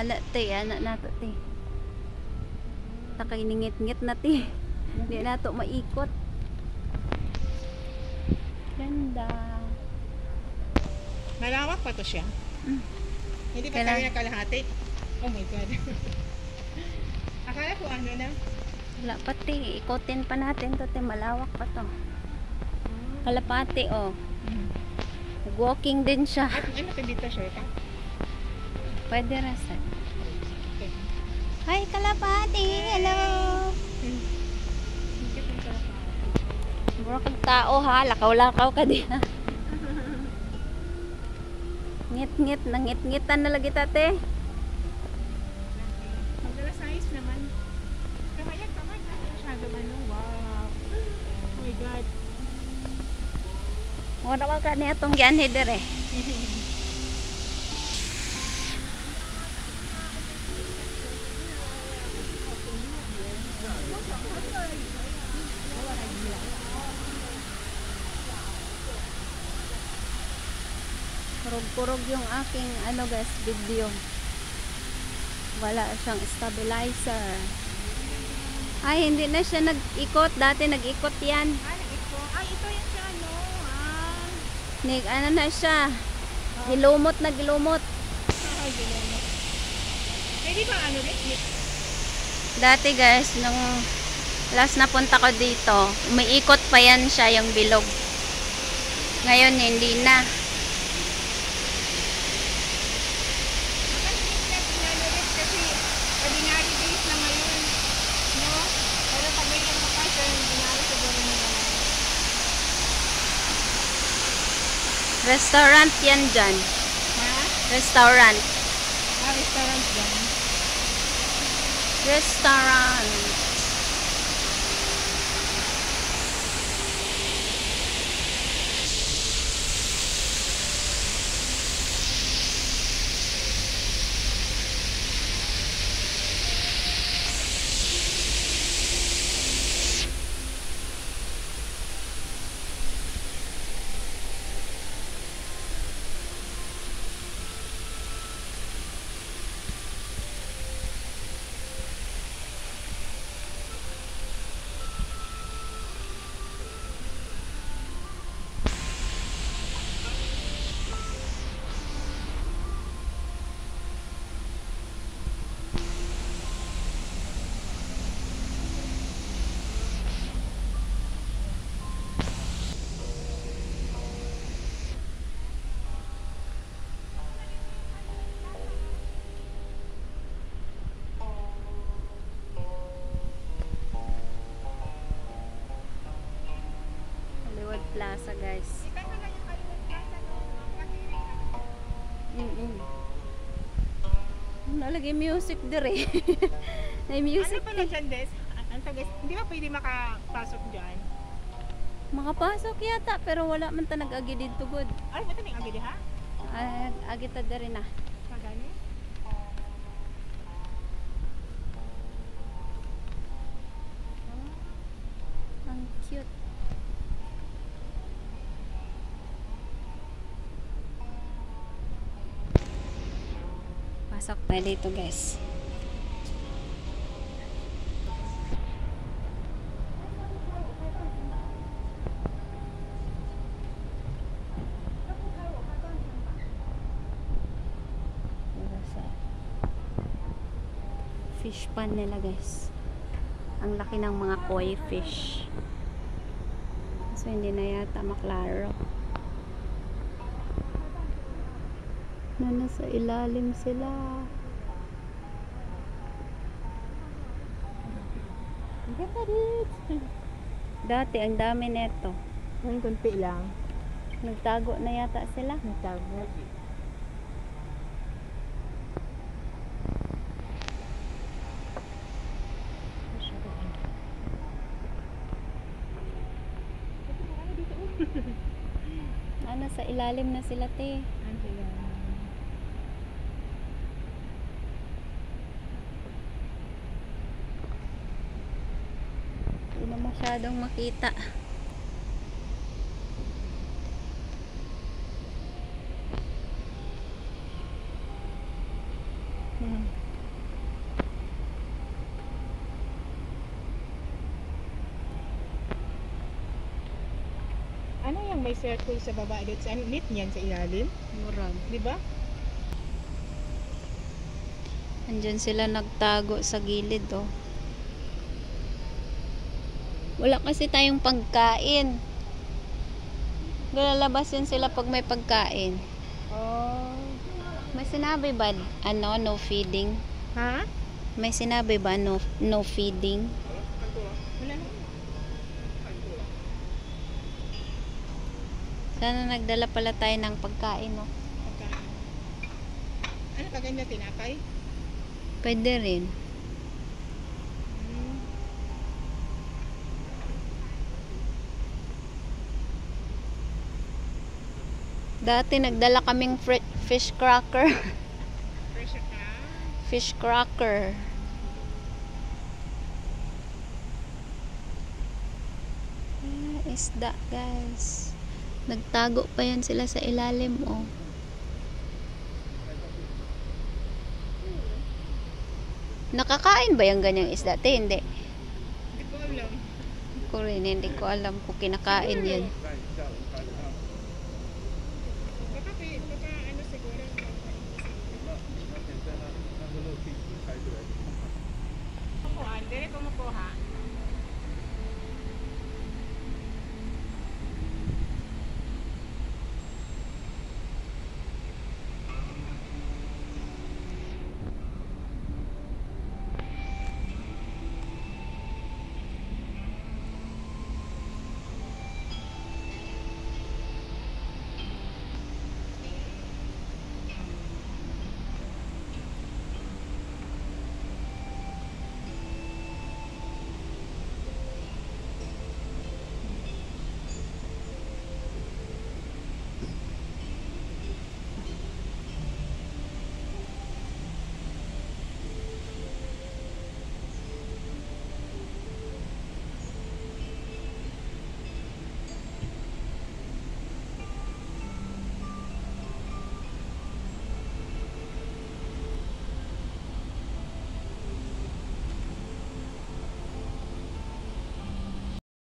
Anak nato te. Takay ningit-ngit na te. Hindi nato maikot. Ganda. Malawak pa to siya. Hindi pa tayo nakalahati. Oh my God. Akala ko ano na. Wala pa te. Ikotin pa natin to te. Malawak pa to. Kalapati oh. Nag-walking din siya. At ano to dito, short ha? Pwede rasa. Hi kalapati. Hello. Mura kang tao ha. Lakaw-lakaw ka din ha. Ngit-ngit. Nangit-ngitan na lagi tate. Magdala size naman. Kamayan. Masyado ano. Wow. Oh my God. Mura ka niya itong gianhider eh. Kurog-kurog yung aking ano guys, video. Wala siyang stabilizer. Ay, hindi na siya nag-ikot. Dati nag-ikot yan. Ay, ito yung siya, no? Ano na siya. Gilumot na gilumot. Ay, gilumot. Pwede ba ano rin? Dati guys, nung last na punta ko dito, umiikot pa yan siya yung bilog. Ngayon, hindi na. Restaurant yan dyan. Ha? Restaurant. Restaurant dyan. Restaurant. Plaza guys. Nalagay music dire. May music. Ano pala dyan, Des? Hindi ba pwede makapasok dyan? Makapasok yata pero wala man ta nag-agi dito good. Ay, ba't may agad ha? Agi ta dire na. Magani? Ang cute. Pasok tayo dito guys. Fish pan nila guys. Ang laki ng mga koi fish. So hindi na yata maklaro. Nasa ilalim sila. Dati ang dami neto. Ang kunti lang. Nagtago na yata sila. Nagtago. Ano sa ilalim na sila te. Hindi na masyadong makita. Hmm. Ano yung may circle sa baba dito? Ano net niyan sa ilalim? Murag. Di ba? Andyan sila nagtago sa gilid, oh. Wala kasi tayong pagkain. Lalabas yun sila pag may pagkain. Oh. May sinabi ba, ano, no feeding? Ha? May sinabi ba, no feeding? Wala na. Sana nagdala pala tayo ng pagkain, no? Pagkain. Ano kaganda tinapay? Pwede rin. Hmm. Dati nagdala kaming fish cracker. Fresh ka? Fish cracker. Isda, guys. Nagtago pa yan sila sa ilalim, oh. Nakakain ba yung ganyang isda? Hindi. Hindi ko alam. Ko rin, hindi ko alam kung kinakain yan.